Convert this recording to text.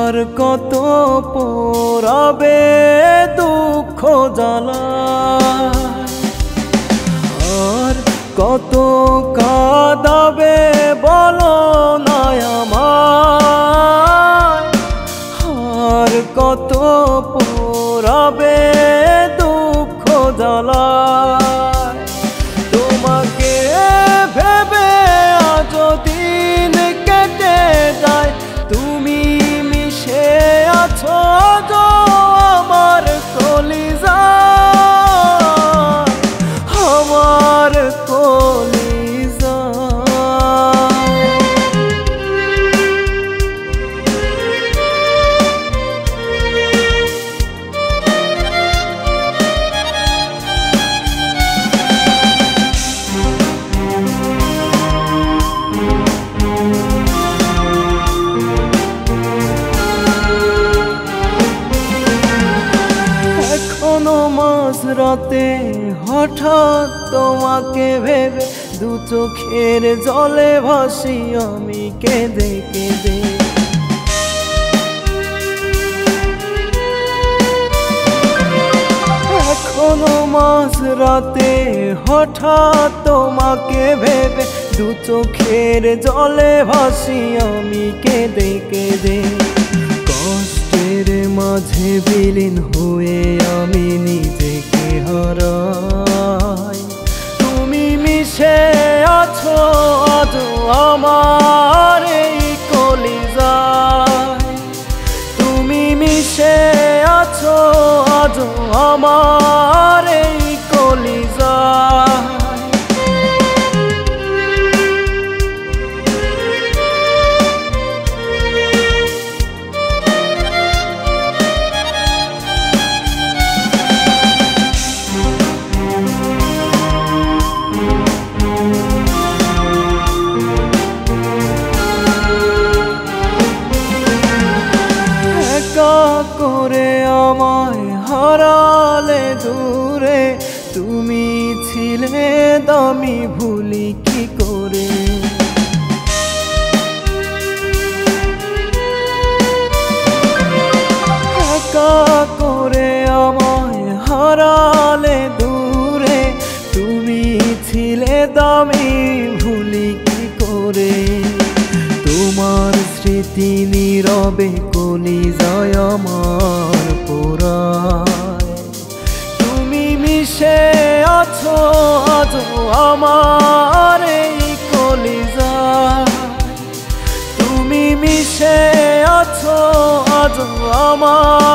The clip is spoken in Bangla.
আর কত পোড়াবে দুঃখ জ্বালা, আর কত কাঁদাবে বলো না আমায়, আর কত পোড়াবে দুঃখ জ্বালা। তোমাকে ভেবে আজ দিন কেটে যায়, তুমি মিশে আছো আমার কলিজায়, আমার কলিজায়। এখনো মাঝরাতে হঠাৎ তোমাকে ভেবে দু চোখের জলে ভাসি আমি কেঁদে কেঁদে। এখনো মাঝরাতে হঠাৎ তোমাকে ভেবে দু চোখের জলে ভাসি আমি কেঁদে কেঁদে। কষ্টের মাঝে বিলীন হয়ে আমি নিজেকে হারাই, তুমি মিশে আছো আজ আমার এই কলিজায়, তুমি মিশে আছো আজ আমার এই কলিজায়। করে আমায় হারালে দূরে, তুমি ছিলে দামি ভুলি কি করে। একা করে আমায় হারালে দূরে, তুমি ছিলে দামি ভুলি কি করে। তোমার স্মৃতি নীরবে কলিজায় আমার পোড়ায়, তুমি মিশে আছো আজ আমার এই কলিজায়, তুমি মিশে আছো আজ আমার